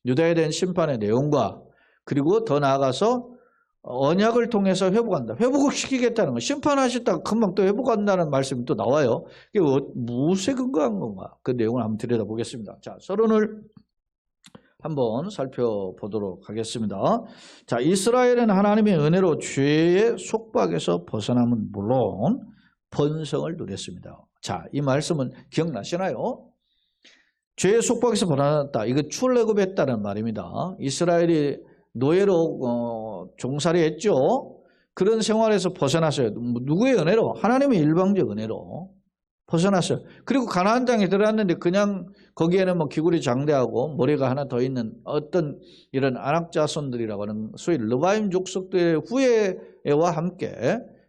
유다에 대한 심판의 내용과 그리고 더 나아가서 언약을 통해서 회복한다. 회복을 시키겠다는 거. 심판하셨다가 금방 또 회복한다는 말씀이 또 나와요. 이게 무엇에 근거한 건가? 그 내용을 한번 들여다보겠습니다. 자, 서론을 한번 살펴보도록 하겠습니다. 자, 이스라엘은 하나님의 은혜로 죄의 속박에서 벗어남은 물론 번성을 누렸습니다. 자, 이 말씀은 기억나시나요? 죄의 속박에서 벗어났다. 이거 출애굽했다는 말입니다. 이스라엘이 노예로 종살이 했죠. 그런 생활에서 벗어났어요. 누구의 은혜로? 하나님의 일방적 은혜로 벗어났어요. 그리고 가나안 땅에 들어갔는데 그냥 거기에는 뭐 기구리 장대하고 머리가 하나 더 있는 어떤 이런 안악자손들이라고 하는 소위 르바임 족속들의 후예와 함께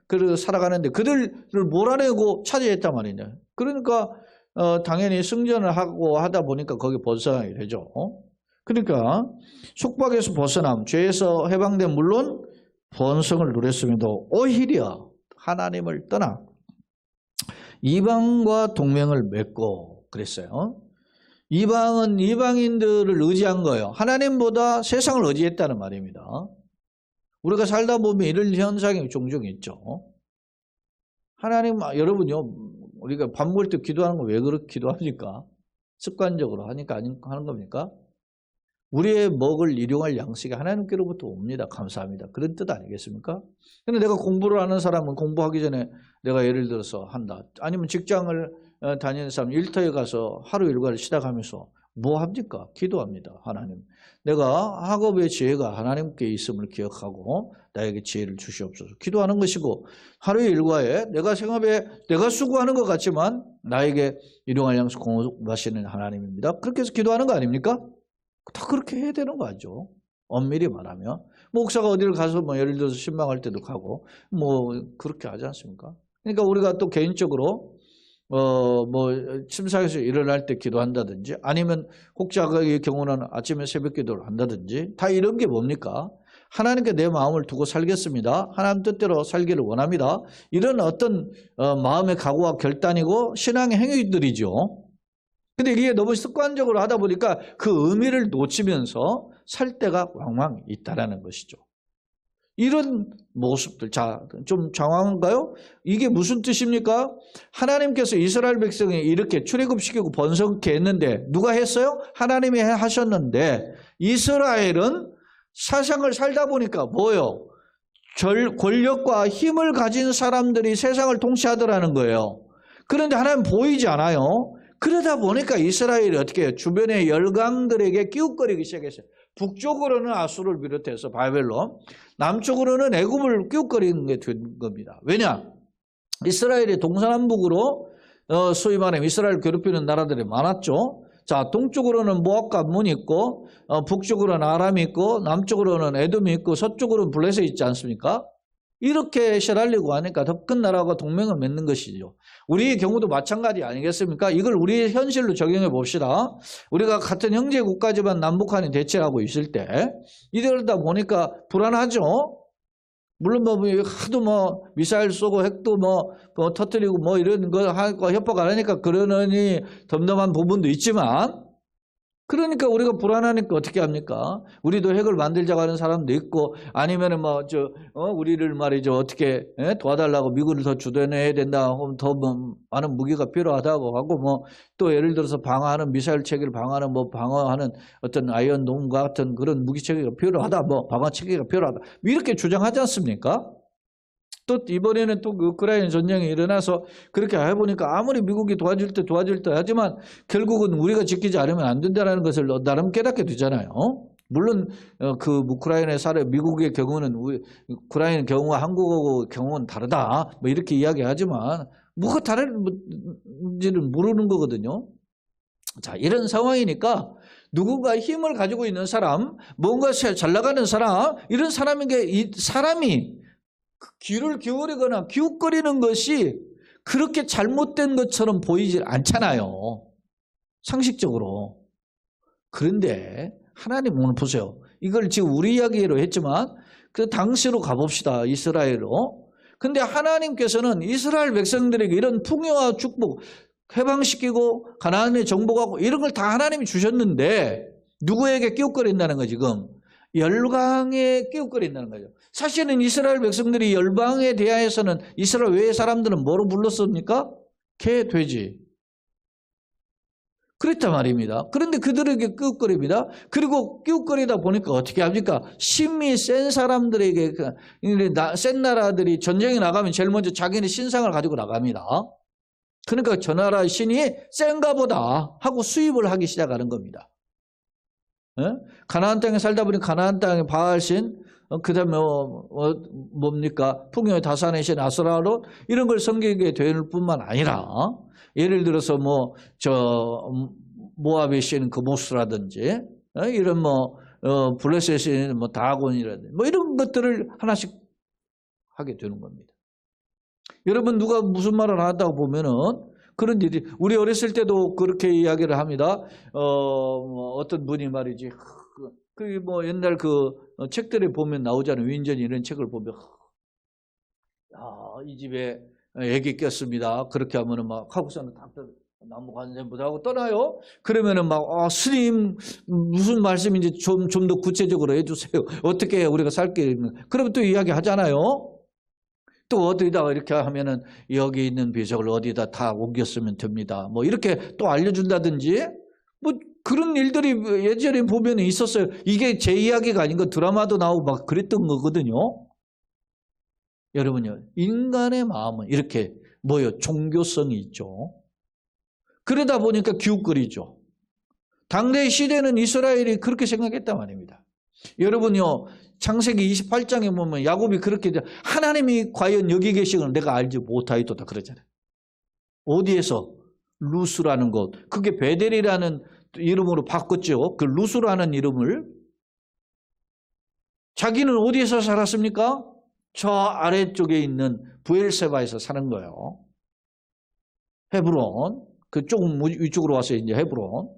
그 살아가는데 그들을 몰아내고 차지했단 말이냐. 그러니까 당연히 승전을 하고 하다 보니까 거기 벗어나게 되죠. 그러니까 속박에서 벗어남, 죄에서 해방된 물론 번성을 누렸음에도 오히려 하나님을 떠나 이방과 동맹을 맺고 그랬어요. 이방은 이방인들을 의지한 거예요. 하나님보다 세상을 의지했다는 말입니다. 우리가 살다 보면 이런 현상이 종종 있죠. 하나님, 여러분요, 우리가 밥 먹을 때 기도하는 거 왜 그렇게 기도합니까? 습관적으로 하니까 하는 겁니까? 우리의 먹을 일용할 양식이 하나님께로부터 옵니다. 감사합니다. 그런 뜻 아니겠습니까? 근데 내가 공부를 하는 사람은 공부하기 전에 내가 예를 들어서 한다. 아니면 직장을 다니는 사람 일터에 가서 하루 일과를 시작하면서 뭐 합니까? 기도합니다. 하나님. 내가 학업의 지혜가 하나님께 있음을 기억하고 나에게 지혜를 주시옵소서. 기도하는 것이고 하루의 일과에 내가 생업에 내가 수고하는 것 같지만 나에게 일용할 양식 공급하시는 하나님입니다. 그렇게 해서 기도하는 거 아닙니까? 다 그렇게 해야 되는 거죠. 엄밀히 말하면. 목사가 어디를 가서 뭐 예를 들어서 신방할 때도 가고 뭐 그렇게 하지 않습니까? 그러니까 우리가 또 개인적으로 뭐 침상에서 일어날 때 기도한다든지 아니면 혹자의 경우는 아침에 새벽 기도를 한다든지 다 이런 게 뭡니까? 하나님께 내 마음을 두고 살겠습니다. 하나님 뜻대로 살기를 원합니다. 이런 어떤 마음의 각오와 결단이고 신앙의 행위들이죠. 근데 이게 너무 습관적으로 하다 보니까 그 의미를 놓치면서 살 때가 왕왕 있다라는 것이죠. 이런 모습들, 자, 좀 장황한가요? 이게 무슨 뜻입니까? 하나님께서 이스라엘 백성이 이렇게 출애굽시키고 번성케 했는데 누가 했어요? 하나님이 하셨는데 이스라엘은 세상을 살다 보니까 뭐예요? 권력과 힘을 가진 사람들이 세상을 통치하더라는 거예요. 그런데 하나님 보이지 않아요. 그러다 보니까 이스라엘이 어떻게 해요? 주변의 열강들에게 끼웃거리기 시작했어요. 북쪽으로는 아수를 비롯해서 바벨론, 남쪽으로는 애굽을 끼웃거리는 게 된 겁니다. 왜냐? 이스라엘이 동서남북으로 소위 말하면 이스라엘 괴롭히는 나라들이 많았죠. 자, 동쪽으로는 모압과 암몬이 있고 북쪽으로는 아람이 있고 남쪽으로는 에돔이 있고 서쪽으로는 블레셋이 있지 않습니까? 이렇게 시달리고 하니까 더 큰 나라가 동맹을 맺는 것이죠. 우리의 경우도 마찬가지 아니겠습니까? 이걸 우리의 현실로 적용해 봅시다. 우리가 같은 형제 국가지만 남북한이 대치하고 있을 때 이러다 보니까 불안하죠. 물론 뭐 하도 뭐 미사일 쏘고 핵도 뭐 터뜨리고 뭐 이런 거 하고 협박 안 하니까 그러느니 덤덤한 부분도 있지만 그러니까 우리가 불안하니까 어떻게 합니까? 우리도 핵을 만들자고 하는 사람도 있고 아니면은 우리를 말이죠 어떻게 도와달라고 미국을 더 주도해야 된다 하면 더 많은 무기가 필요하다고 하고 뭐 또 예를 들어서 방어하는 미사일 체계를 방어하는 방어하는 어떤 아이언돔 같은 그런 무기 체계가 필요하다 뭐 방어 체계가 필요하다 이렇게 주장하지 않습니까? 또 이번에는 또 그 우크라이나 전쟁이 일어나서 그렇게 해보니까 아무리 미국이 도와줄 때 하지만 결국은 우리가 지키지 않으면 안 된다는 것을 나름 깨닫게 되잖아요. 물론 그 우크라이나의 사례 미국의 경우는 우크라이나 경우와 한국의 경우는 다르다 뭐 이렇게 이야기하지만 뭐가 다른지는 모르는 거거든요. 자, 이런 상황이니까 누군가 힘을 가지고 있는 사람, 뭔가 잘 나가는 사람, 이런 사람에게 이 사람이 귀를 기울이거나 기웃거리는 것이 그렇게 잘못된 것처럼 보이지 않잖아요. 상식적으로. 그런데 하나님 오늘 보세요. 이걸 지금 우리 이야기로 했지만 그 당시로 가봅시다. 이스라엘로. 근데 하나님께서는 이스라엘 백성들에게 이런 풍요와 축복 해방시키고 가나안에 정복하고 이런 걸 다 하나님이 주셨는데 누구에게 끼웃거린다는 거 지금? 열방에 끼웃거린다는 거죠. 사실은 이스라엘 백성들이 열방에 대하여서는 이스라엘 외의 사람들은 뭐로 불렀습니까? 개, 돼지. 그랬단 말입니다. 그런데 그들에게 끼웃거립니다. 그리고 끼웃거리다 보니까 어떻게 합니까? 심히 센 사람들에게, 센 나라들이 전쟁에 나가면 제일 먼저 자기네 신상을 가지고 나갑니다. 그러니까 저 나라의 신이 센가 보다 하고 수입을 하기 시작하는 겁니다. 가나안 땅에 살다 보니 가나안 땅의 바알신, 그 다음에 뭡니까? 풍요의 다산의 신 아스라롯, 이런 걸 섬기게 될 뿐만 아니라, 예를 들어서 모압의 신 그모스라든지, 이런 블레셋의 신 다곤이라든지, 이런 것들을 하나씩 하게 되는 겁니다. 여러분, 누가 무슨 말을 한다고 보면은, 그런 일이, 우리 어렸을 때도 그렇게 이야기를 합니다. 어떤 분이 말이지, 옛날 책들에 보면 나오잖아요. 윈전이 이런 책을 보면, 이 집에 애기 꼈습니다. 그렇게 하면은 하고서는 나무 관세음부터 하고 떠나요. 그러면은 스님, 무슨 말씀인지 좀 더 구체적으로 해주세요. 어떻게 해야 우리가 살게. 그러면 또 이야기 하잖아요. 또 어디다가 이렇게 하면은 여기 있는 비석을 어디다 다 옮겼으면 됩니다. 이렇게 또 알려준다든지, 그런 일들이 예전에 보면 있었어요. 이게 제 이야기가 아닌 거 드라마도 나오고 막 그랬던 거거든요. 여러분요, 인간의 마음은 이렇게 종교성이 있죠. 그러다 보니까 기웃거리죠. 당대의 시대는 이스라엘이 그렇게 생각했단 말입니다. 여러분요, 창세기 28장에 보면 야곱이 그렇게, 하나님이 과연 여기 계시건 내가 알지 못하이도다 그러잖아요. 어디에서? 루스라는 곳. 그게 베델이라는 이름으로 바꿨죠. 그 루스라는 이름을. 자기는 어디에서 살았습니까? 저 아래쪽에 있는 부엘세바에서 사는 거예요. 헤브론. 그 조금 위쪽으로 와서 이제 헤브론.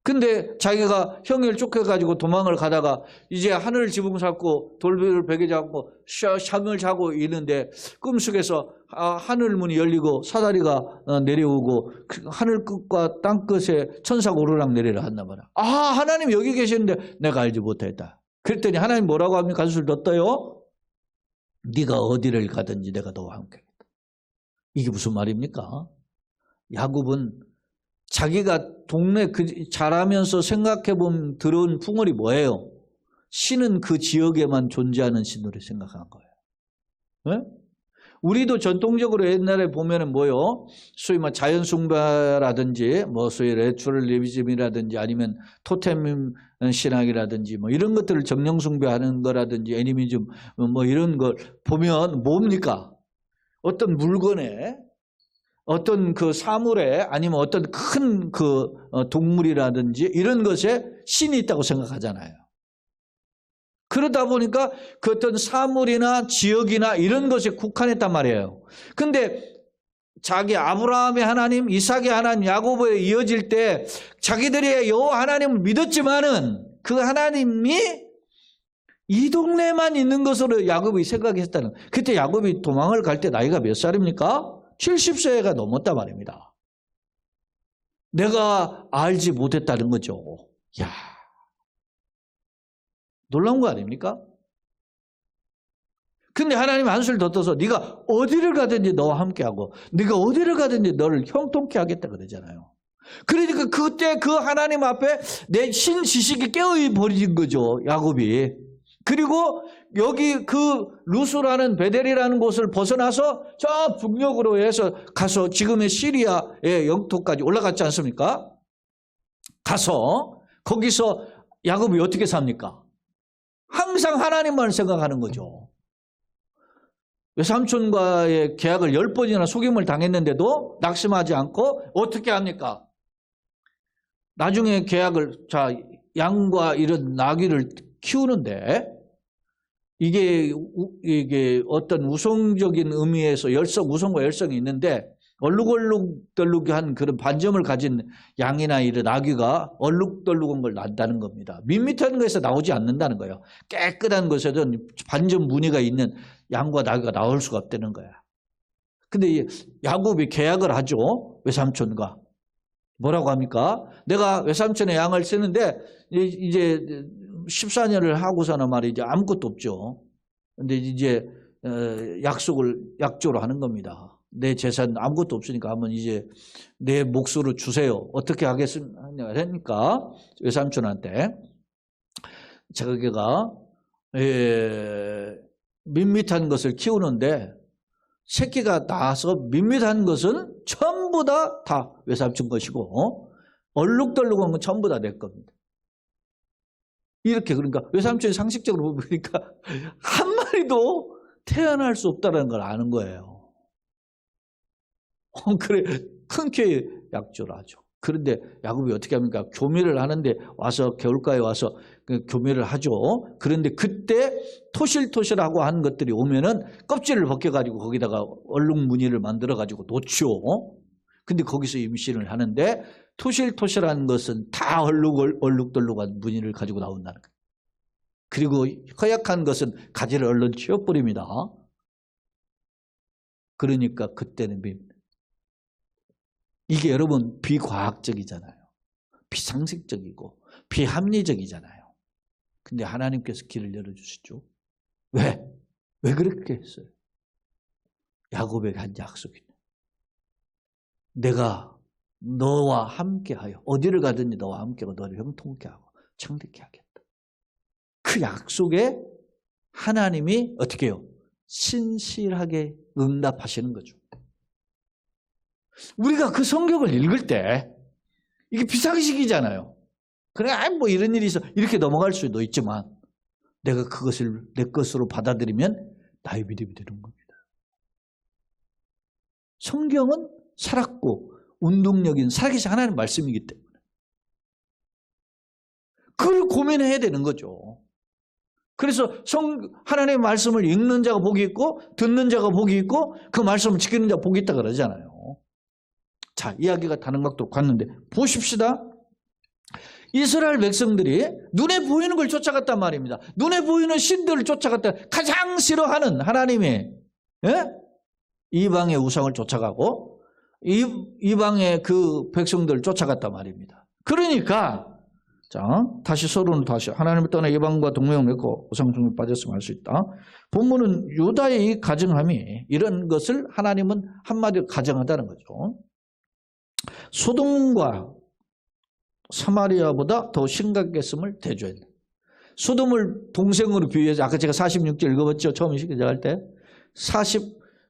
근데 자기가 형을 쫓겨가지고 도망을 가다가 이제 하늘을 지붕 잡고 돌을 베개 잡고 잠을 자고 있는데 꿈속에서 하늘 문이 열리고 사다리가 내려오고 하늘 끝과 땅 끝에 천사가 오르락 내리락 한단 말이야. 하나님 여기 계시는데 내가 알지 못했다. 그랬더니 하나님 뭐라고 합니까? 간수를 넣었어요. 네가 어디를 가든지 내가 너와 함께하겠다. 이게 무슨 말입니까? 야곱은 자기가 동네 자라면서 생각해보면 들어온 풍월이 뭐예요? 신은 그 지역에만 존재하는 신으로 생각한 거예요. 네? 우리도 전통적으로 옛날에 보면은 소위 자연숭배라든지, 소위 레츄럴리즘이라든지, 아니면 토템 신학이라든지, 이런 것들을 정령숭배하는 거라든지, 애니미즘, 이런 걸 보면 뭡니까? 어떤 물건에, 어떤 사물에, 아니면 어떤 큰 동물이라든지, 이런 것에 신이 있다고 생각하잖아요. 그러다 보니까 그 어떤 사물이나 지역이나 이런 것에 국한했단 말이에요. 근데 자기 아브라함의 하나님, 이삭의 하나님, 야곱에 이어질 때 자기들이 여호와 하나님을 믿었지만은 그 하나님이 이 동네만 있는 것으로 야곱이 생각했다는. 그때 야곱이 도망을 갈 때 나이가 몇 살입니까? 70세가 넘었단 말입니다. 내가 알지 못했다는 거죠. 야, 놀라운 거 아닙니까? 근데 하나님 한술 더 떠서 네가 어디를 가든지 너와 함께하고 네가 어디를 가든지 너를 형통케 하겠다 그러잖아요. 그러니까 그때 그 하나님 앞에 내 신지식이 깨어버린 거죠, 야곱이. 그리고 여기 그 루스라는 베델이라는 곳을 벗어나서 저 북녘으로 해서 가서 지금의 시리아의 영토까지 올라갔지 않습니까? 가서 거기서 야곱이 어떻게 삽니까? 항상 하나님만 생각하는 거죠. 외삼촌과의 계약을 10번이나 속임을 당했는데도 낙심하지 않고 어떻게 합니까? 나중에 계약을, 양과 이런 나귀를 키우는데 이게 어떤 우성적인 의미에서 우성과 열성이 있는데 얼룩덜룩한 그런 반점을 가진 양이나 이런 나귀가 얼룩덜룩한 걸 낳는다는 겁니다. 밋밋한 것에서 나오지 않는다는 거예요. 깨끗한 것에는 반점 무늬가 있는 양과 나귀가 나올 수가 없다는 거야. 근데 야곱이 계약을 하죠. 외삼촌과. 뭐라고 합니까? 내가 외삼촌의 양을 쓰는데 이제 14년을 하고서는 말이죠. 아무것도 없죠. 근데 이제 약조로 하는 겁니다. 내 재산 아무것도 없으니까 한번 이제 내 몫으로 주세요. 어떻게 하겠습니까? 외삼촌한테 자기가 밋밋한 것을 키우는데 새끼가 나서 밋밋한 것은 전부 다 외삼촌 것이고 얼룩덜룩한 건 전부 다 내 겁니다. 이렇게 그러니까 외삼촌이 상식적으로 보니까 한 마리도 태어날 수 없다는 걸 아는 거예요. 그래 흔쾌히 약조를 하죠. 그런데 야곱이 어떻게 합니까? 교미를 하는데 와서 겨울가에 와서 교미를 하죠. 그런데 그때 토실토실하고 한 것들이 오면은 껍질을 벗겨가지고 거기다가 얼룩무늬를 만들어가지고 놓죠. 근데 거기서 임신을 하는데 토실토실한 것은 다 얼룩덜룩한 무늬를 가지고 나온다는 거예요. 그리고 허약한 것은 가지를 얼른 치워버립니다. 그러니까 그때는 이게 여러분 비과학적이잖아요. 비상식적이고 비합리적이잖아요. 근데 하나님께서 길을 열어주시죠. 왜? 왜 그렇게 했어요? 야곱에게 한 약속이 내가 너와 함께하여 어디를 가든지 너와 함께하고 너를 형통케 하고 창대케 하겠다. 그 약속에 하나님이 어떻게 해요? 신실하게 응답하시는 거죠. 우리가 그 성경을 읽을 때 이게 비상식이잖아요. 그래, 뭐 이런 일이 있어 이렇게 넘어갈 수도 있지만 내가 그것을 내 것으로 받아들이면 나의 믿음이 되는 겁니다. 성경은 살았고 운동력인 살아계신 하나님의 말씀이기 때문에 그걸 고민해야 되는 거죠. 그래서 하나님의 말씀을 읽는 자가 복이 있고 듣는 자가 복이 있고 그 말씀을 지키는 자가 복이 있다 그러잖아요. 자, 이야기가 다른 각도로 갔는데 보십시다. 이스라엘 백성들이 눈에 보이는 걸 쫓아갔단 말입니다. 눈에 보이는 신들을 쫓아갔다. 가장 싫어하는 하나님의 이방의 우상을 쫓아가고 이방의 그 백성들을 쫓아갔단 말입니다. 그러니까 자, 다시 서로는 다시 하나님을 떠나 이방과 동맹을 맺고 우상숭배에 빠졌으면 할 수 있다. 본문은 유다의 이 가정함이 이런 것을 하나님은 한마디로 가정하다는 거죠. 소돔과 사마리아보다 더 심각했음을 대조했다. 소돔을 동생으로 비유해서 아까 제가 46절 읽어봤죠. 처음 시작할 때.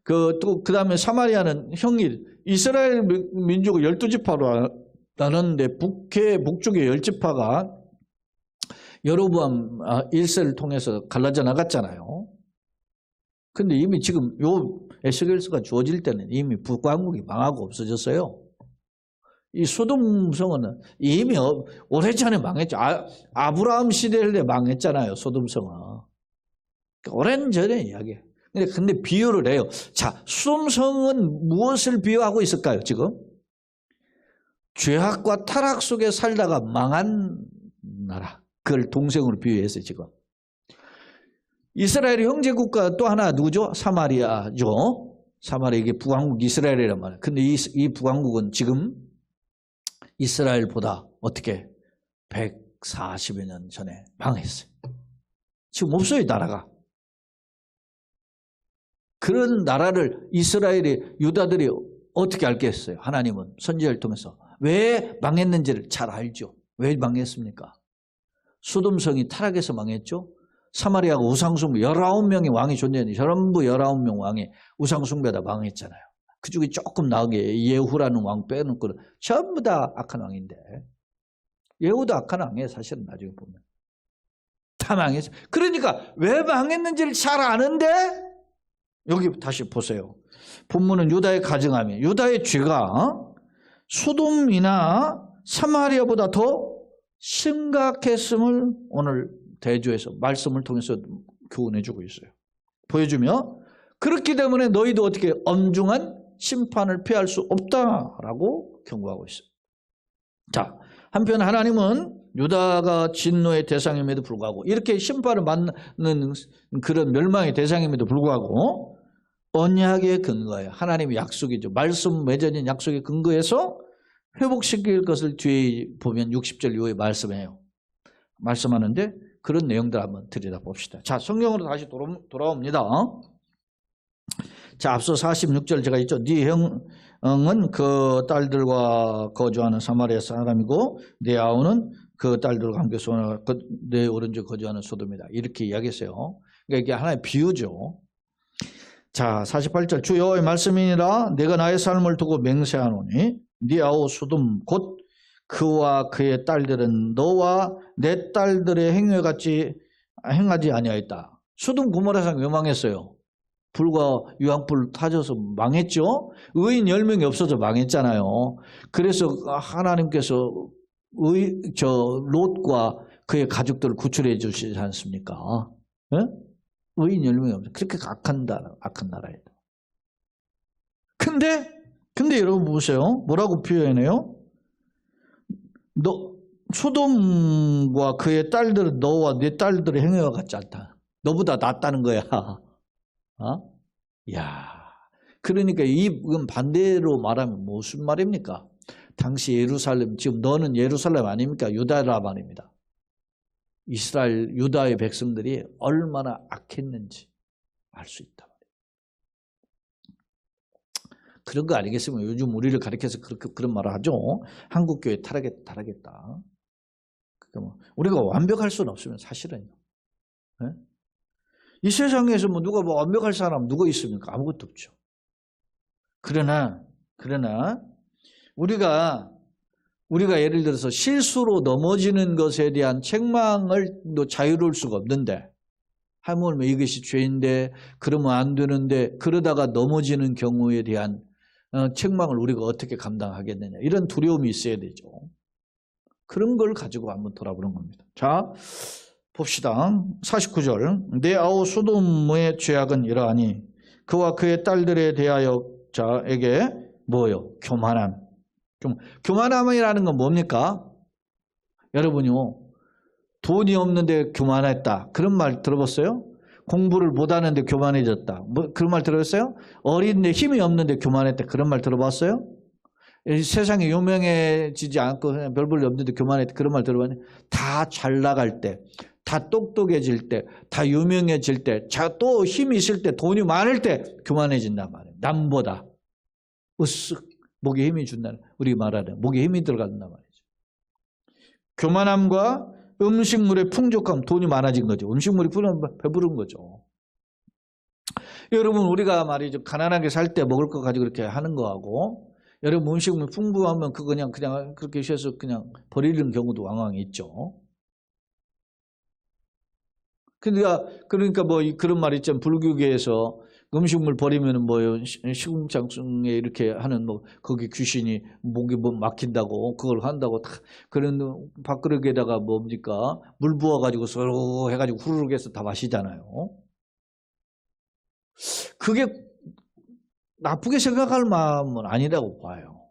또 그 다음에 사마리아는 형일. 이스라엘 민족을 12지파로 나눴는데 북쪽의 10지파가 여로보암 1세를 통해서 갈라져 나갔잖아요. 근데 이미 지금 요 에스겔서가 주어질 때는 이미 북왕국이 망하고 없어졌어요. 이 소돔성은 이미 오래전에 망했죠. 아브라함 시대일 때 망했잖아요. 소돔성은. 오랜전에 이야기. 근데 비유를 해요. 자, 소돔성은 무엇을 비유하고 있을까요, 지금? 죄악과 타락 속에 살다가 망한 나라. 그걸 동생으로 비유했어요, 지금. 이스라엘의 형제국가 또 하나 누구죠? 사마리아죠. 사마리아, 이게 북왕국 이스라엘이란 말이에요. 근데 이 북왕국은 지금 이스라엘보다 어떻게 140여 년 전에 망했어요. 지금 없어요, 나라가. 그런 나라를 이스라엘의 유다들이 어떻게 알겠어요? 하나님은 선지자를 통해서. 왜 망했는지를 잘 알죠. 왜 망했습니까? 소돔성이 타락해서 망했죠. 사마리아가 우상숭배 19명의 왕이 존재했는데 전부 19명 왕이 우상숭배하다 망했잖아요. 그중에 조금 나오게 예후라는 왕 빼놓고는 전부 다 악한 왕인데 예후도 악한 왕이에요. 사실은 나중에 보면. 다 망했어요. 그러니까 왜 망했는지를 잘 아는데 여기 다시 보세요. 본문은 유다의 가증함이 유다의 죄가 소돔이나 사마리아보다 더 심각했음을 오늘 대조해서 말씀을 통해서 교훈해주고 있어요. 보여주며 그렇기 때문에 너희도 어떻게 엄중한 심판을 피할 수 없다라고 경고하고 있어요. 자, 한편 하나님은 유다가 진노의 대상임에도 불구하고 이렇게 심판을 받는 그런 멸망의 대상임에도 불구하고 언약의 근거에 하나님의 약속이죠. 말씀 맺어진 약속의 근거에서 회복시킬 것을 뒤에 보면 60절 이후에 말씀하는데 그런 내용들 한번 들여다봅시다. 자, 성경으로 다시 돌아옵니다. 자, 앞서 46절 제가 있죠. 네 형은 그 딸들과 거주하는 사마리아 사람이고 네 아우는 그 딸들과 함께 내 오른쪽 거주하는 소돔이다. 이렇게 이야기했어요. 그러니까 이게 하나의 비유죠. 자, 48절 주 여호와의 말씀이니라 내가 나의 삶을 두고 맹세하노니 네 아우 소돔 곧 그와 그의 딸들은 너와 내 딸들의 행하지 아니하였다. 소돔 고모라상 왜 망했어요? 불과 유황불 타져서 망했죠. 의인 10명이 없어져 망했잖아요. 그래서 하나님께서 롯과 그의 가족들을 구출해 주시지 않습니까? 네? 의인 10명이 없어요. 그렇게 악한 나라예요. 근데 여러분 보세요. 뭐라고 표현해요? 소돔과 그의 딸들은 너와 네 딸들의 행위와 같지 않다. 너보다 낫다는 거야. 그러니까 이건 반대로 말하면 무슨 말입니까? 당시 예루살렘, 지금 너는 예루살렘 아닙니까? 유다라 말입니다. 이스라엘, 유다의 백성들이 얼마나 악했는지 알 수 있다. 그런 거 아니겠습니까? 요즘 우리를 가리켜서 그런 말을 하죠. 한국교회 타락했다. 우리가 완벽할 수는 없으면 사실은요. 네? 이 세상에서 누가 완벽할 사람 누가 있습니까? 아무것도 없죠. 그러나 우리가 예를 들어서 실수로 넘어지는 것에 대한 책망을 자유로울 수가 없는데 하물며 이것이 죄인데 그러면 안 되는데 그러다가 넘어지는 경우에 대한 책망을 우리가 어떻게 감당하겠느냐 이런 두려움이 있어야 되죠. 그런 걸 가지고 한번 돌아보는 겁니다. 자, 봅시다. 49절 내 아우 소돔의 죄악은 이러하니 그와 그의 딸들에 대하여 자에게 뭐요? 교만함. 교만함이라는 건 뭡니까? 여러분요. 돈이 없는데 교만했다. 그런 말 들어봤어요? 공부를 못하는데 교만해졌다. 그런 말 들어봤어요? 어린데 힘이 없는데 교만했다. 그런 말 들어봤어요? 세상에 유명해지지 않고 별 볼일 없는데 교만했다. 그런 말 들어봤냐? 다 잘 나갈 때, 다 똑똑해질 때, 다 유명해질 때, 또 힘이 있을 때, 돈이 많을 때 교만해진단 말이에요. 남보다. 으쓱 목에 힘이 준다는, 우리 말하는 목에 힘이 들어간단 말이죠. 교만함과 음식물의 풍족함, 돈이 많아진 거죠. 음식물이 배부른 거죠. 여러분 우리가 말이죠. 가난하게 살 때 먹을 거 가지고 그렇게 하는 거하고 여러분 음식물 풍부하면 그냥 그렇게 해서 그냥 버리는 경우도 왕왕 있죠. 그러니까 뭐 그런 말 있잖아요. 불교계에서 음식물 버리면은 뭐요 식음장중에 이렇게 하는 뭐 거기 귀신이 목이 뭐 막힌다고 그걸 한다고 다 그런 밥그릇에다가 뭡니까 물 부어가지고 서로 해가지고 후루룩 해서 다 마시잖아요. 그게 나쁘게 생각할 마음은 아니라고 봐요.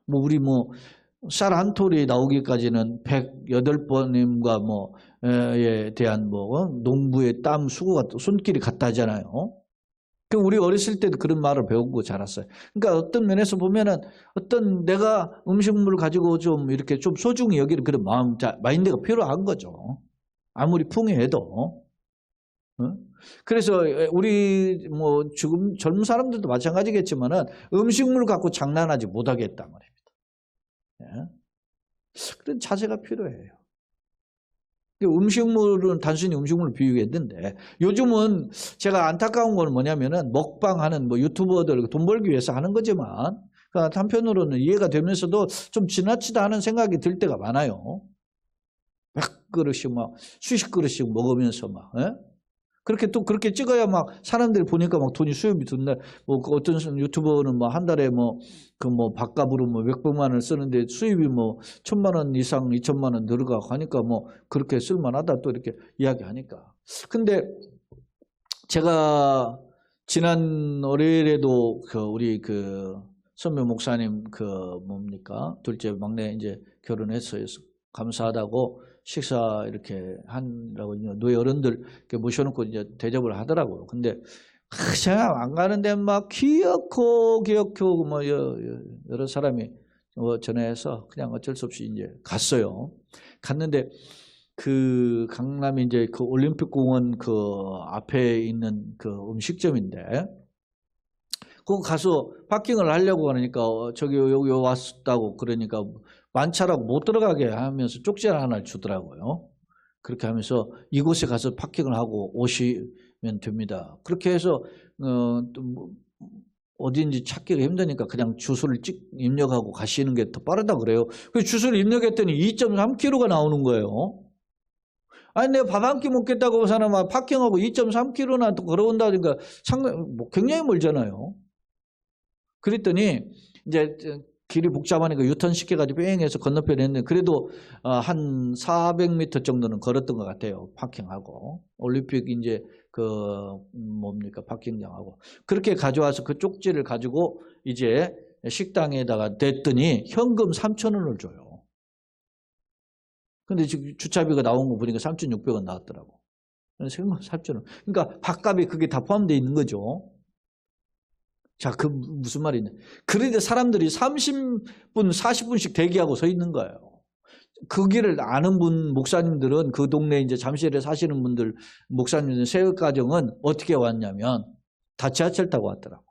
뭐 우리 뭐 쌀 한 톨이 나오기까지는 108번임과 뭐에 대한 뭐 농부의 땀 수고가 손길이 같다 하잖아요. 우리 어렸을 때도 그런 말을 배우고 자랐어요. 그러니까 어떤 면에서 보면은 어떤 내가 음식물을 가지고 좀 이렇게 좀 소중히 여기는 그런 마인드가 필요한 거죠. 아무리 풍요해도. 그래서 우리 뭐 지금 젊은 사람들도 마찬가지겠지만은 음식물 갖고 장난하지 못하겠단 말입니다. 그런 자세가 필요해요. 음식물은 단순히 음식물을 비유했는데 요즘은 제가 안타까운 건 뭐냐면은 먹방하는 뭐 유튜버들 돈 벌기 위해서 하는 거지만 그러니까 한편으로는 이해가 되면서도 좀 지나치다 하는 생각이 들 때가 많아요. 100그릇씩 막 수십 그릇씩 먹으면서 막 그렇게 또 그렇게 찍어야 막 사람들이 보니까 막 돈이 수입이 든다. 뭐 어떤 유튜버는 뭐 한 달에 뭐 그 뭐 밥값으로 뭐 몇백만 원을 쓰는데 수입이 뭐 1,000만 원 이상 2,000만 원 늘어가고 하니까 뭐 그렇게 쓸만하다 또 이렇게 이야기하니까. 근데 제가 지난 월요일에도 우리 선배 목사님 뭡니까 둘째 막내 이제 결혼해서 감사하다고 식사 이렇게 하라고 노예 어른들 모셔놓고 이제 대접을 하더라고요. 근데 제가 안 가는데 막 귀엽고 뭐 여러 사람이 전화해서 그냥 어쩔 수 없이 이제 갔어요. 갔는데 그 강남에 이제 그 올림픽공원 그 앞에 있는 그 음식점인데 그거 가서 파킹을 하려고 하니까 저기 여기 왔다고 그러니까 만차라고 못 들어가게 하면서 쪽지 하나 주더라고요. 그렇게 하면서 이곳에 가서 파킹을 하고 오시면 됩니다. 그렇게 해서 또 어딘지 찾기가 힘드니까 그냥 주소를 입력하고 가시는 게 더 빠르다 그래요. 그래서 주소를 입력했더니 2.3km가 나오는 거예요. 아니 내가 밥 한 끼 먹겠다고 사람 파킹하고 2.3km나 또 걸어온다니까 뭐 굉장히 멀잖아요. 그랬더니 이제 길이 복잡하니까 유턴 시켜가지고 뺑해서 건너편에 했는데 그래도 한 400m 정도는 걸었던 것 같아요. 파킹하고 올림픽 이제 그 뭡니까 파킹장하고 그렇게 가져와서 그 쪽지를 가지고 이제 식당에다가 댔더니 현금 3,000원을 줘요. 근데 지금 주차비가 나온 거 보니까 3,600원 나왔더라고. 그래서 현금 3,000원. 그러니까 밥값이 그게 다 포함되어 있는 거죠. 자, 그 무슨 말이냐. 그런데 사람들이 30분, 40분씩 대기하고 서 있는 거예요. 그 길을 아는 목사님들은 그 동네에 이제 잠실에 사시는 분들, 목사님들 새벽 가정은 어떻게 왔냐면 다 지하철 타고 왔더라고.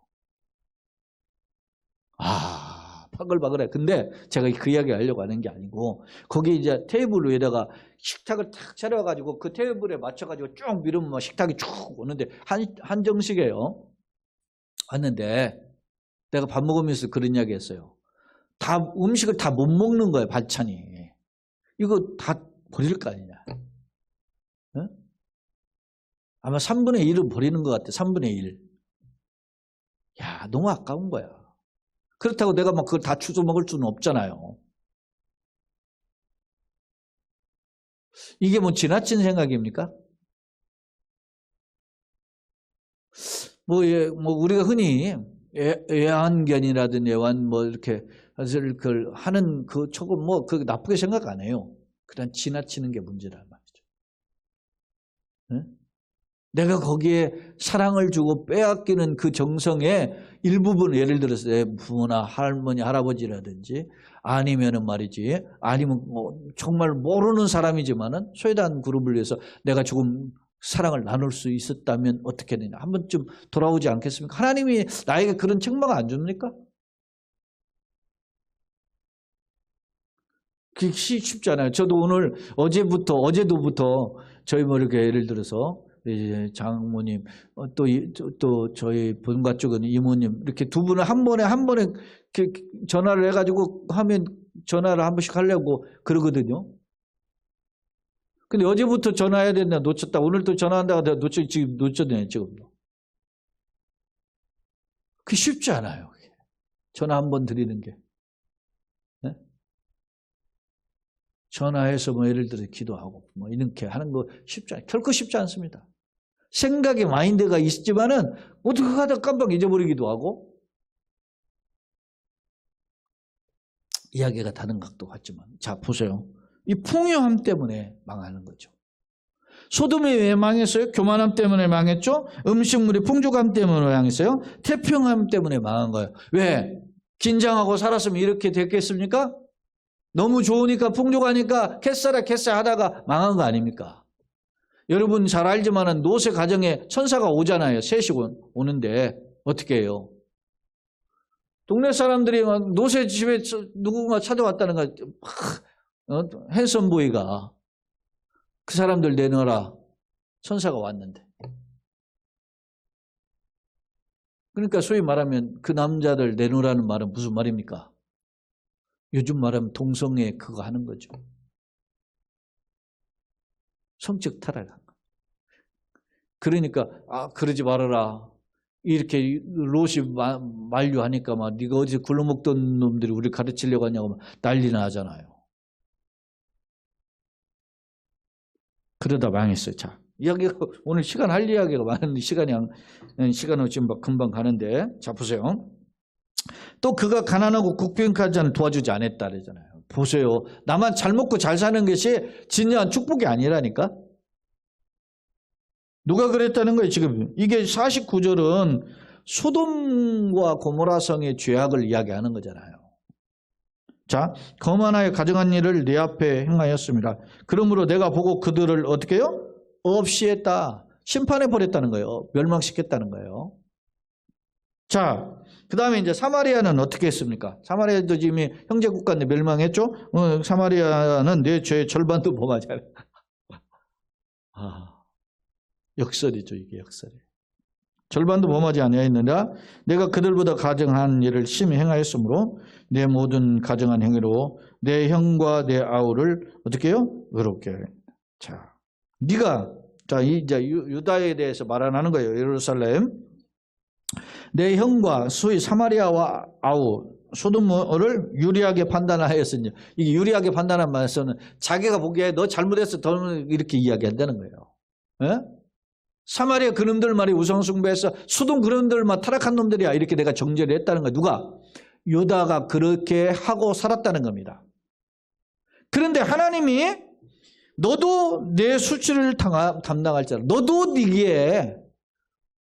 바글바글해. 근데 제가 그 이야기 하려고 하는 게 아니고 거기 이제 테이블 위에다가 식탁을 탁 차려가지고 그 테이블에 맞춰가지고 쭉 밀으면 식탁이 쭉 오는데 한정식이에요. 왔는데 내가 밥 먹으면서 그런 이야기 했어요. 다 음식을 다 못 먹는 거예요. 반찬이. 이거 다 버릴 거 아니냐. 어? 아마 3분의 1은 버리는 것 같아. 3분의 1. 야, 너무 아까운 거야. 그렇다고 내가 막 그걸 다 주워 먹을 수는 없잖아요. 이게 뭐 지나친 생각입니까? 뭐 우리가 흔히 애완견이라든 애완 뭐 이렇게 그걸 하는 그 조금 뭐 그 나쁘게 생각 안 해요. 그냥 지나치는 게 문제란 말이죠. 네? 내가 거기에 사랑을 주고 빼앗기는 그 정성의 일부분 예를 들어서 내 부모나 할머니 할아버지라든지 아니면은 말이지 아니면 뭐 정말 모르는 사람이지만은 소외된 그룹을 위해서 내가 조금 사랑을 나눌 수 있었다면 어떻게 되냐. 한 번쯤 돌아오지 않겠습니까? 하나님이 나에게 그런 책망을 안 줍니까? 그게 쉽지 않아요. 저도 오늘 어제도부터 저희 뭐 이렇게 예를 들어서 장모님 또 저희 본가 쪽은 이모님 이렇게 두 분을 한 번에 전화를 해가지고 하면 전화를 한 번씩 하려고 그러거든요. 근데 어제부터 전화해야 된다 놓쳤다. 오늘 또 전화한다고 내가 지금 놓쳤네 지금도. 그게 쉽지 않아요. 전화 한 번 드리는 게. 네? 전화해서 뭐 예를 들어 기도하고 뭐 이렇게 하는 거 쉽지 않아요. 결코 쉽지 않습니다. 생각의 마인드가 있지만은 어떻게 하다 깜빡 잊어버리기도 하고 이야기가 다른 각도 같지만 자 보세요. 이 풍요함 때문에 망하는 거죠. 소돔이 왜 망했어요? 교만함 때문에 망했죠. 음식물이 풍족함 때문에 망했어요. 태평함 때문에 망한 거예요. 왜? 긴장하고 살았으면 이렇게 됐겠습니까? 너무 좋으니까 풍족하니까 캐싸라 하다가 망한 거 아닙니까? 여러분 잘 알지만은 노세 가정에 천사가 오잖아요. 셋이 오는데 어떻게 해요? 동네 사람들이 노세 집에 누군가 찾아왔다는 거 핸섬보이가 그 사람들 내놔라. 천사가 왔는데. 그러니까 소위 말하면 그 남자들 내놓으라는 말은 무슨 말입니까? 요즘 말하면 동성애 그거 하는 거죠. 성적 타락한 거. 그러니까 그러지 말아라. 이렇게 롯이 만류하니까 막 네가 어디서 굴러먹던 놈들이 우리를 가르치려고 하냐고 난리나 하잖아요. 그러다 망했어요. 자, 이야기가 오늘 시간 할 이야기가 많은 시간은 지금 금방 가는데 자 보세요. 또 그가 가난하고 국빈하지 자는 도와주지 않았다 그러잖아요. 보세요. 나만 잘 먹고 잘 사는 것이 진정한 축복이 아니라니까. 누가 그랬다는 거예요 지금. 이게 49절은 소돔과 고모라 성의 죄악을 이야기하는 거잖아요. 자, 거만하여 가증한 일을 내 앞에 행하였습니다. 그러므로 내가 보고 그들을 어떻게 해요? 없이 했다. 심판해 버렸다는 거예요. 멸망시켰다는 거예요. 자, 그 다음에 이제 사마리아는 어떻게 했습니까? 사마리아도 지금 형제 국가인데 멸망했죠? 사마리아는 내 죄의 절반도 범하지 않아. 역설이죠, 이게 역설이에요. 절반도 범하지 아니하였느니라. 내가 그들보다 가증한 일을 심히 행하였으므로 내 모든 가증한 행위로 내 형과 내 아우를 어떻게 해요? 의롭게 해. 자, 네가 자 이제 유다에 대해서 말하는 거예요. 예루살렘. 내 형과 소위 사마리아와 아우 소돔을 유리하게 판단하였으니, 이게 유리하게 판단한 말에서는 자기가 보기에 너 잘못했어 이렇게 이야기한다는 거예요. 에? 사마리아 그놈들 말이 우상숭배해서 소돔 그놈들만 타락한 놈들이야 이렇게 내가 정죄를 했다는 거야. 누가? 유다가 그렇게 하고 살았다는 겁니다. 그런데 하나님이 너도 내 수치를 담당할 자라, 너도 네게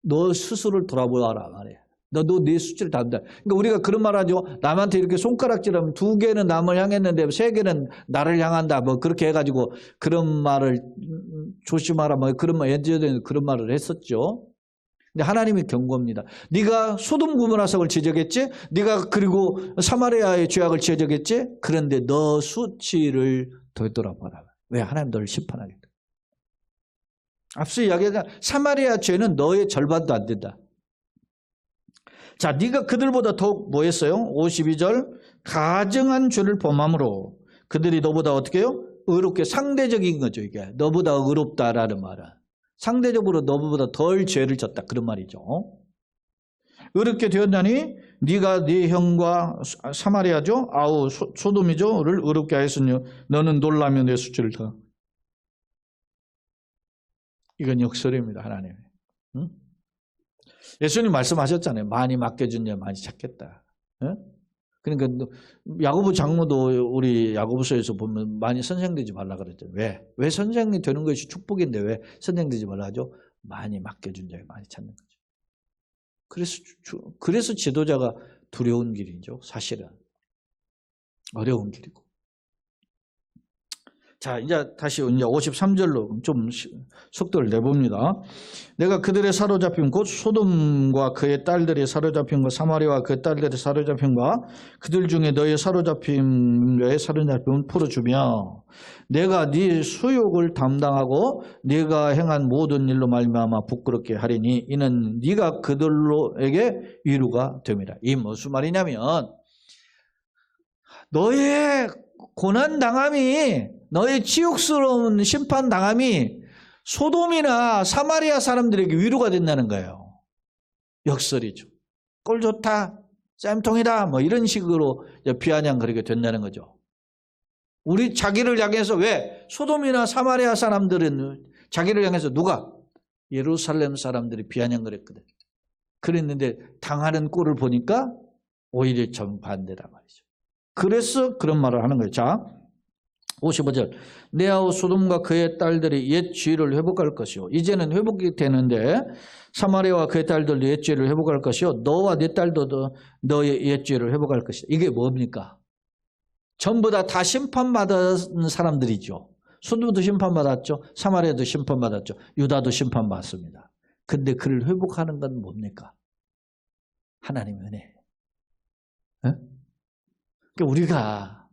너 스스로를 돌아보아라 말이야. 너도 네 수치를 담당. 그러니까 우리가 그런 말 하죠. 남한테 이렇게 손가락질하면 2개는 남을 향했는데 3개는 나를 향한다. 뭐 그렇게 해가지고 그런 말을 조심하라. 뭐 그런 말 예전에 그런 말을 했었죠. 근데 하나님이 경고합니다. 네가 소돔 고모라성을 지적했지. 네가 그리고 사마리아의 죄악을 지적했지. 그런데 너 수치를 되돌아봐라. 왜? 하나님 너를 심판하겠다. 앞서 이야기한 사마리아 죄는 너의 절반도 안 된다. 자, 네가 그들보다 더욱 뭐 했어요? 52절 가증한 죄를 범함으로 그들이 너보다 어떻게 해요? 의롭게, 상대적인 거죠. 이게 너보다 의롭다라는 말은 상대적으로 너보다 덜 죄를 졌다 그런 말이죠. 의롭게 되었나니 네가 네 형과 사마리아죠, 아우 소돔이죠를 의롭게 하였으니 너는 놀라며 내 수치를 더. 이건 역설입니다. 하나님. 응? 예수님 말씀하셨잖아요. 많이 맡겨준 자 많이 찾겠다. 응? 그러니까 야고보 장로도 우리 야고보서에서 보면 많이 선생되지 말라 그랬죠. 왜? 왜 선생이 되는 것이 축복인데 왜 선생되지 말라 하죠? 많이 맡겨준 자 많이 찾는 거죠. 그래서 지도자가 두려운 길이죠. 사실은 어려운 길이고. 자, 이제 다시 이제 53절로 좀 속도를 내봅니다. 내가 그들의 사로잡힘 곧 소돔과 그의 딸들의 사로잡힘과 사마리아와 그의 딸들의 사로잡힘과 그들 중에 너의 사로잡힘의 사로잡힘을 풀어주며 내가 네 수욕을 담당하고 네가 행한 모든 일로 말미암아 부끄럽게 하리니 이는 네가 그들로에게 위로가 됨이라. 이 무슨 말이냐면 너의 고난당함이, 너의 치욕스러운 심판당함이 소돔이나 사마리아 사람들에게 위로가 된다는 거예요. 역설이죠. 꼴 좋다, 쌤통이다 뭐 이런 식으로 비아냥거리게 된다는 거죠. 우리 자기를 향해서 왜 소돔이나 사마리아 사람들은 자기를 향해서 누가? 예루살렘 사람들이 비아냥거렸거든. 그랬는데 당하는 꼴을 보니까 오히려 정반대다 말이죠. 그래서 그런 말을 하는 거예요. 자, 55절 내 아우 소돔과 그의 딸들이 옛 죄를 회복할 것이요. 이제는 회복이 되는데 사마리아와 그의 딸들도 옛 죄를 회복할 것이요. 너와 네 딸도 너의 옛 죄를 회복할 것이다. 이게 뭡니까? 전부 다 심판받은 사람들이죠. 소돔도 심판받았죠. 사마리아도 심판받았죠. 유다도 심판받습니다. 근데 그를 회복하는 건 뭡니까? 하나님의 은혜. 네? 그러니까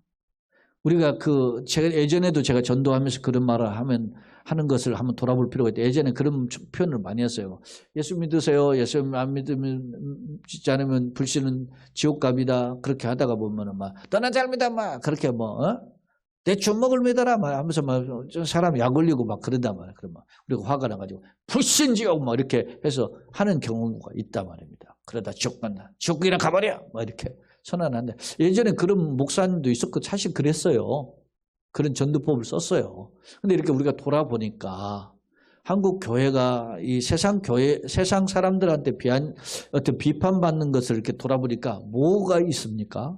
우리가 제가 예전에도 제가 전도하면서 그런 말을 하는 것을 한번 돌아볼 필요가 있다. 예전에 그런 표현을 많이 했어요. 예수 믿으세요. 예수 안 믿지 않으면 불신은 지옥갑이다. 그렇게 하다가 보면은 막 떠나지 않습니다. 막 그렇게 내 주먹을 믿어라 막 하면서 막 사람 약 올리고 막 그런단 말이에요. 그러면 우리가 화가 나가지고 불신 지옥 막 이렇게 해서 하는 경우가 있단 말입니다. 그러다 지옥 간다. 지옥이나 가버려. 막 이렇게. 선언하는데 예전에 그런 목사님도 있었고 사실 그랬어요. 그런 전도법을 썼어요. 근데 이렇게 우리가 돌아보니까 한국 교회가 이 세상 사람들한테 어떤 비판받는 것을 이렇게 돌아보니까 뭐가 있습니까?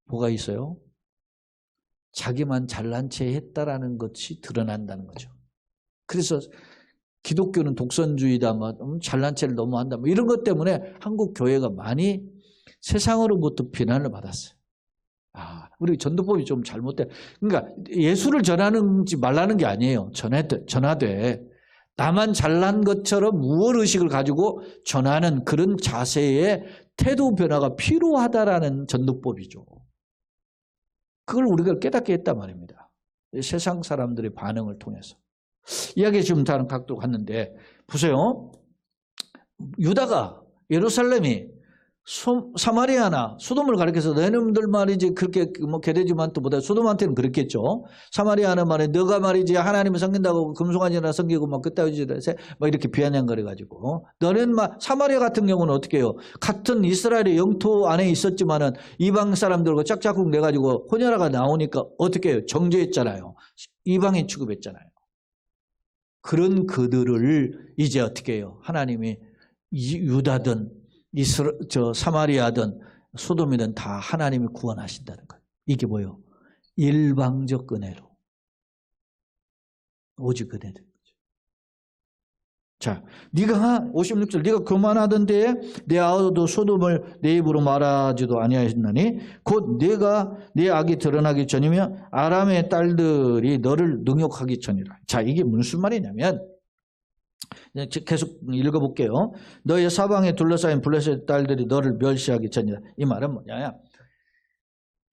뭐가 있어요? 자기만 잘난 체 했다라는 것이 드러난다는 거죠. 그래서 기독교는 독선주의다, 잘난 체를 너무 한다, 이런 것 때문에 한국 교회가 많이 세상으로부터 비난을 받았어요. 우리 전도법이 좀 잘못돼. 그러니까 예수를 전하는지 말라는 게 아니에요. 전하되 나만 잘난 것처럼 우월의식을 가지고 전하는 그런 자세의 태도 변화가 필요하다라는 전도법이죠. 그걸 우리가 깨닫게 했단 말입니다. 세상 사람들의 반응을 통해서. 이야기 좀 다른 각도로 갔는데 보세요. 유다가 예루살렘이 사마리아나 소돔을 가리켜서 너희들 말이지 그렇게 뭐 게대지만 또 보다 소돔한테는 그랬겠죠. 사마리아는 말이 너가 말이지 하나님을 섬긴다고 금송아지나 섬기고 막 그따위지라 막 이렇게 비아냥거려 가지고 너는 사마리아 같은 경우는 어떻게 해요? 같은 이스라엘의 영토 안에 있었지만은 이방 사람들과 짝짝꿍 내 가지고 혼혈아가 나오니까 어떻게 해요? 정죄했잖아요. 이방인 취급했잖아요. 그런 그들을 이제 어떻게 해요? 하나님이 유다든 사마리아든 소돔이든 다 하나님이 구원하신다는 거예요. 이게 뭐예요? 일방적 은혜로. 오직 은혜로. 자, 네가 56절 네가 교만하던 때에 내 아우도 소돔을 내 입으로 말하지도 아니하였나니 곧 네가 네 악이 드러나기 전이며 아람의 딸들이 너를 능욕하기 전이라. 자, 이게 무슨 말이냐면 계속 읽어볼게요. 너의 사방에 둘러싸인 블레셋 딸들이 너를 멸시하기 전이다. 이 말은 뭐냐?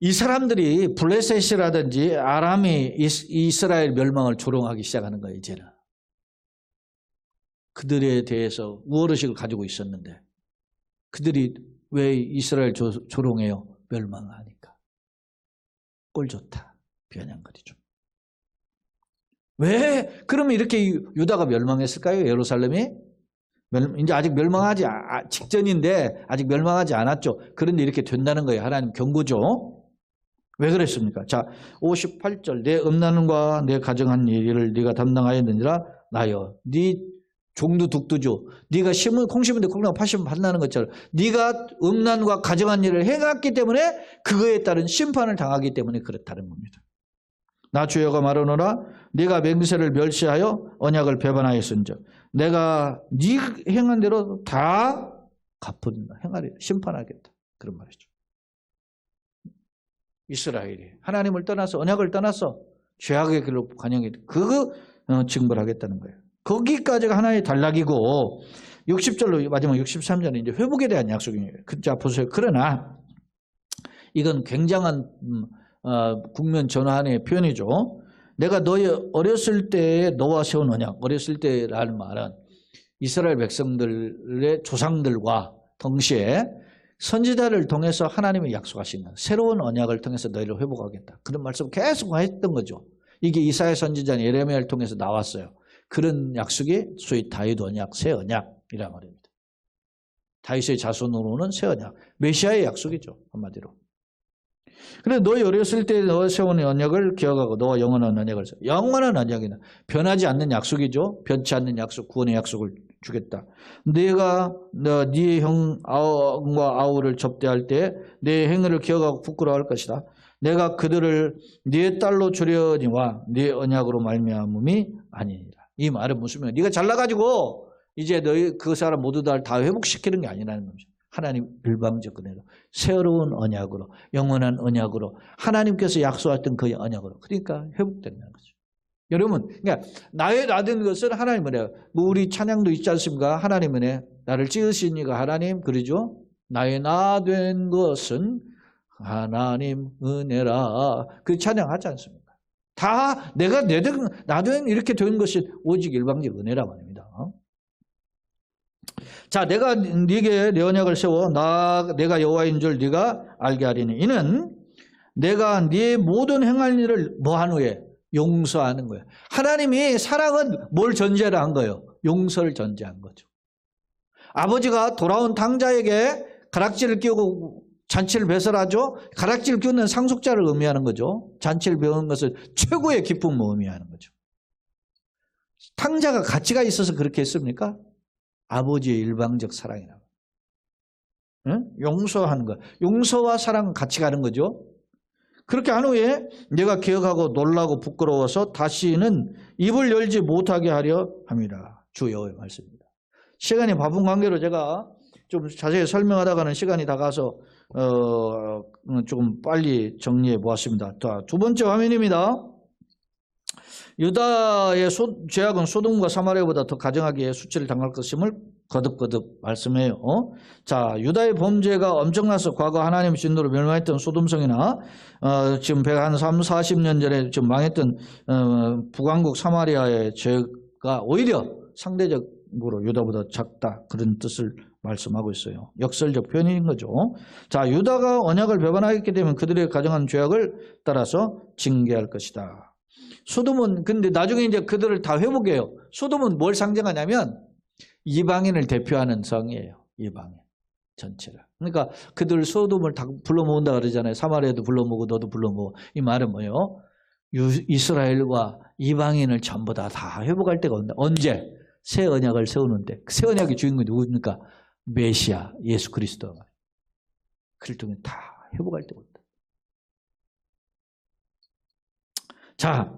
이 사람들이 블레셋이라든지 아람이 이스라엘 멸망을 조롱하기 시작하는 거예요. 이제는. 그들에 대해서 우월의식을 가지고 있었는데 그들이 왜 이스라엘 조롱해요? 멸망하니까. 꼴 좋다. 비아냥거리죠. 왜 그러면 이렇게 유다가 멸망했을까요? 예루살렘이? 이제 아직 멸망하지 직전인데 아직 멸망하지 않았죠. 그런데 이렇게 된다는 거예요. 하나님 경고죠. 왜 그랬습니까? 자, 58절 내 음란과 내 가정한 일을 네가 담당하였느니라 나여 네 종도 둑두죠. 네가 콩 심은데 콩나무 파시면 받나는 것처럼 네가 음란과 가정한 일을 행했기 때문에 그거에 따른 심판을 당하기 때문에 그렇다는 겁니다. 나 주여가 말하노라 네가 맹세를 멸시하여 언약을 배반하였은즉 내가 네 행한 대로 다 갚은다. 행하리 심판하겠다. 그런 말이죠. 이스라엘이 하나님을 떠나서 언약을 떠나서 죄악의 길로 관영이 그거 징벌 하겠다는 거예요. 거기까지가 하나의 단락이고 60절로 마지막 63절은 이제 회복에 대한 약속이에요. 자 보세요. 그러나 이건 굉장한 국면 전환의 표현이죠. 내가 너희 어렸을 때에 너와 세운 언약, 어렸을 때라는 말은 이스라엘 백성들의 조상들과 동시에 선지자를 통해서 하나님이 약속하시는 새로운 언약을 통해서 너희를 회복하겠다. 그런 말씀을 계속 했던 거죠. 이게 이사야 선지자 예레미야를 통해서 나왔어요. 그런 약속이 소위 다윗 언약, 새 언약이란 말입니다. 다윗의 자손으로는 새 언약, 메시아의 약속이죠. 한마디로. 그런데 너희 어렸을 때 너가 세운 언약을 기억하고 너와 영원한 언약을 세워. 영원한 언약이나 변하지 않는 약속이죠. 변치 않는 약속, 구원의 약속을 주겠다. 네가 네 형과 아우를 접대할 때 내 행위를 기억하고 부끄러워할 것이다. 내가 그들을 네 딸로 주려니와 네 언약으로 말미암음이 아니니라. 이 말은 무슨 말이야? 네가 잘나가지고 이제 너희 그 사람 모두 다 회복시키는 게 아니라는 겁니다. 하나님 일방적 은혜로 새로운 언약으로 영원한 언약으로 하나님께서 약속했던 그 언약으로 그러니까 회복된다는 거죠. 여러분 그러니까 나의 나된 것은 하나님 은혜예요. 뭐 우리 찬양도 있지 않습니까? 하나님 은혜 나를 찍으신 이가 하나님 그러죠. 나의 나된 것은 하나님 은혜라 그 찬양하지 않습니까? 다 내가 나된 이렇게 된 것이 오직 일방적 은혜라 말입니다. 자, 내가 네게 내 언약을 세워 내가 여호와인 줄 네가 알게 하리니 이는 내가 네 모든 행할 일을 뭐한 후에 용서하는 거예요. 하나님이 사랑은 뭘 전제를 한 거예요? 용서를 전제한 거죠. 아버지가 돌아온 탕자에게 가락지를 끼우고 잔치를 배설하죠. 가락지를 끼우는 상속자를 의미하는 거죠. 잔치를 배우는 것은 최고의 기쁨을 의미하는 거죠. 탕자가 가치가 있어서 그렇게 했습니까? 아버지의 일방적 사랑이라고. 응? 용서하는 거. 용서와 사랑은 같이 가는 거죠. 그렇게 한 후에 내가 기억하고 놀라고 부끄러워서 다시는 입을 열지 못하게 하려 함이라. 주 여호와의 말씀입니다. 시간이 바쁜 관계로 제가 좀 자세히 설명하다가는 시간이 다 가서 조금 빨리 정리해 보았습니다. 자, 두 번째 화면입니다. 유다의 죄악은 소돔과 사마리아보다 더 가증하게 수치를 당할 것임을 거듭거듭 말씀해요. 자, 유다의 범죄가 엄청나서 과거 하나님의 진노로 멸망했던 소돔성이나 지금 130-40년 전에 지금 망했던 북왕국 사마리아의 죄가 오히려 상대적으로 유다보다 작다, 그런 뜻을 말씀하고 있어요. 역설적 표현인 거죠. 자, 유다가 언약을 배반하였기 때문에 그들의 가정한 죄악을 따라서 징계할 것이다. 소돔은 근데 나중에 이제 그들을 다 회복해요. 소돔은 뭘 상징하냐면 이방인을 대표하는 성이에요. 이방인 전체를. 그러니까 그들 소돔을 다 불러 모은다 그러잖아요. 사마리아도 불러 모으고 너도 불러 모으고. 이 말은 뭐예요? 이스라엘과 이방인을 전부 다 회복할 때가 온다. 언제? 새 언약을 세우는데. 새 언약의 주인공이 누굽니까? 메시아 예수 그리스도. 그를 통해 다 회복할 때가 온다. 자,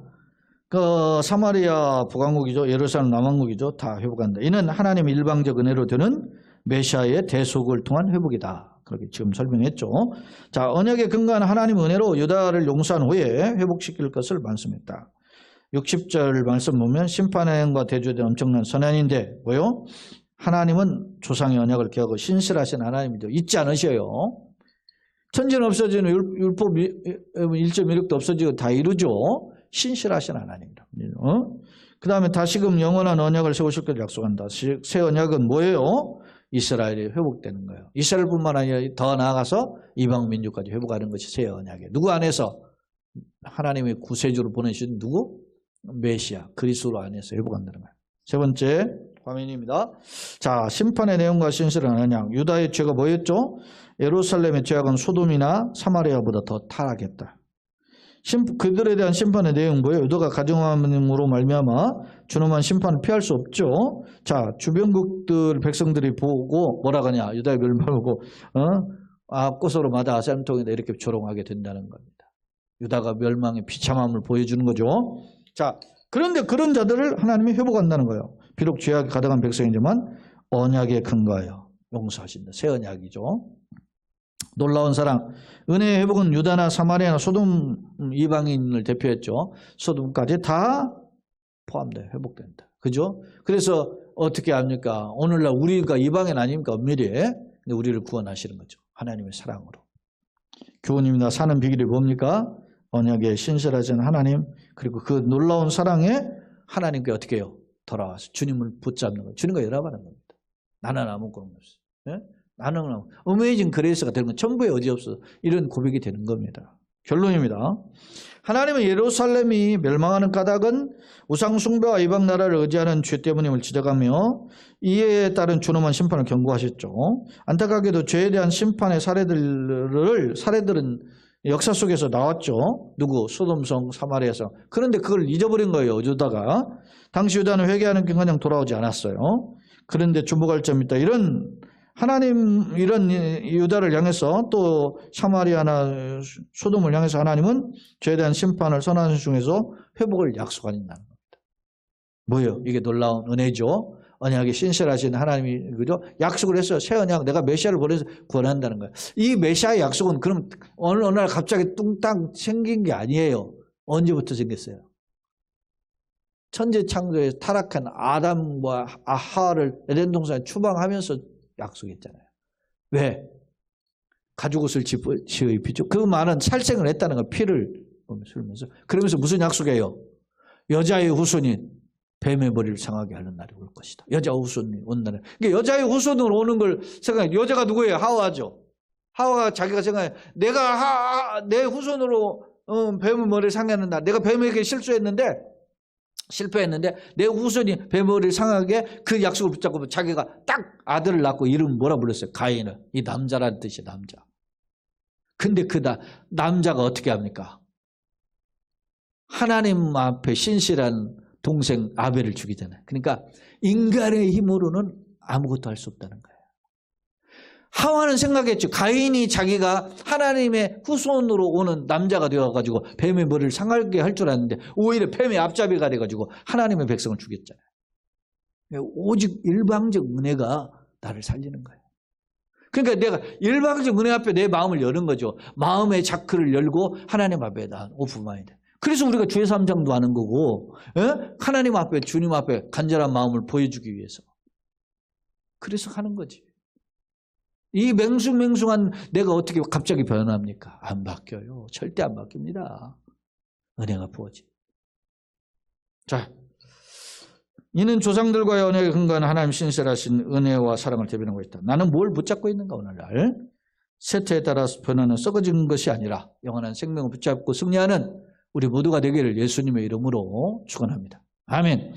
사마리아 북왕국이죠. 예루살렘 남왕국이죠. 다 회복한다. 이는 하나님의 일방적 은혜로 되는 메시아의 대속을 통한 회복이다. 그렇게 지금 설명했죠. 자, 언약에 근거한 하나님의 은혜로 유다를 용서한 후에 회복시킬 것을 말씀했다. 60절 말씀 보면 심판의 행과 대조된 엄청난 선언인데 뭐요? 하나님은 조상의 언약을 기하고 신실하신 하나님이죠. 잊지 않으셔요. 천지는 없어지는 율법 1.16도 없어지고 다 이루죠. 신실하신 하나님이다. 그 다음에 다시금 영원한 언약을 세우실 것을 약속한다. 새 언약은 뭐예요? 이스라엘이 회복되는 거예요. 이스라엘뿐만 아니라 더 나아가서 이방 민족까지 회복하는 것이 새 언약이에요. 누구 안에서? 하나님의 구세주로 보내신 누구? 메시아 그리스도 안에서 회복한다는 거예요. 세 번째 화면입니다. 자, 심판의 내용과 신실한 언약. 유다의 죄가 뭐였죠? 예루살렘의 죄악은 소돔이나 사마리아보다 더 타락했다. 그들에 대한 심판의 내용은 뭐예요? 유다가 가증함으로 말미암아 준엄한 심판을 피할 수 없죠. 자, 주변국들 백성들이 보고 뭐라 하냐? 유다의 멸망을 보고 앞곳으로마다 쌤통이다 이렇게 조롱하게 된다는 겁니다. 유다가 멸망의 비참함을 보여주는 거죠. 자, 그런데 그런 자들을 하나님이 회복한다는 거예요. 비록 죄악이 가득한 백성이지만 언약에 근거하여 용서하신다. 새 언약이죠. 놀라운 사랑. 은혜의 회복은 유다나 사마리아나 소돔 이방인을 대표했죠. 소돔까지 다 포함돼요. 회복된다. 그죠? 그래서 어떻게 합니까? 오늘날 우리가 이방인 아닙니까? 엄밀히. 근데 우리를 구원하시는 거죠. 하나님의 사랑으로. 교훈입니다. 사는 비결이 뭡니까? 언약에 신실하신 하나님, 그리고 그 놀라운 사랑에 하나님께 어떻게 해요? 돌아와서 주님을 붙잡는 거예요. 주님과 연합하는 겁니다. 나는 아무것도 없어. 네? 나는 어메이징 그레이스가 되는 건 전부에 어디 없어. 이런 고백이 되는 겁니다. 결론입니다. 하나님은 예루살렘이 멸망하는 까닭은 우상 숭배와 이방 나라를 의지하는 죄 때문임을 지적하며 이에 따른 준엄한 심판을 경고하셨죠. 안타깝게도 죄에 대한 심판의 사례들은 역사 속에서 나왔죠. 누구? 소돔성, 사마리아성. 그런데 그걸 잊어버린 거예요. 유다가. 당시 유다는 회개하는 게 그냥 돌아오지 않았어요. 그런데 주목할 점이 있다. 이런 유다를 향해서 또 사마리아나 소돔을 향해서 하나님은 죄에 대한 심판을 선언하는 중에서 회복을 약속한다는 겁니다. 뭐예요? 이게 놀라운 은혜죠. 언약이 신실하신 하나님이 그죠? 약속을 했어요. 새 언약 내가 메시아를 보내서 구원한다는 거예요. 이 메시아의 약속은 그럼 어느 날 갑자기 뚱땅 생긴 게 아니에요. 언제부터 생겼어요? 천지 창조에 타락한 아담과 하와를 에덴 동산에 추방하면서 약속했잖아요. 왜? 가죽옷을 지어 입히죠. 그 말은 살생을 했다는 거, 피를 흘리면서. 그러면서 무슨 약속이에요? 여자의 후손이 뱀의 머리를 상하게 하는 날이 올 것이다. 여자 후손이 온다는. 그러니까 여자의 후손으로 오는 걸 생각해. 여자가 누구예요? 하와죠. 하와가 자기가 생각해. 내 후손으로 뱀의 머리를 상하는 날. 내가 뱀에게 실패했는데 내 후손이 뱀의 머리를 상하게 그 약속을 붙잡고 자기가 딱 아들을 낳고 이름 뭐라 불렀어요? 가인을. 이 남자라는 뜻이 남자. 근데 그 남자가 어떻게 합니까? 하나님 앞에 신실한 동생 아벨을 죽이잖아요. 그러니까 인간의 힘으로는 아무것도 할 수 없다는 거예요. 하와는 생각했죠. 가인이 자기가 하나님의 후손으로 오는 남자가 되어가지고 뱀의 머리를 상하게 할 줄 알았는데 오히려 뱀의 앞잡이가 돼가지고 하나님의 백성을 죽였잖아요. 오직 일방적 은혜가 나를 살리는 거예요. 그러니까 내가 일방적 은혜 앞에 내 마음을 여는 거죠. 마음의 자크를 열고 하나님 앞에다 오픈마인드. 그래서 우리가 주의 3장도 하는 거고, 하나님 앞에, 주님 앞에 간절한 마음을 보여주기 위해서. 그래서 하는 거지. 이 맹숭맹숭한 내가 어떻게 갑자기 변합니까? 안 바뀌어요. 절대 안 바뀝니다. 은혜가 부어지. 자, 이는 조상들과의 언약에 근거한 하나님 신실하신 은혜와 사랑을 대변하고 있다. 나는 뭘 붙잡고 있는가 오늘날? 세태에 따라서 변하는 썩어진 것이 아니라 영원한 생명을 붙잡고 승리하는 우리 모두가 되기를 예수님의 이름으로 축원합니다. 아멘.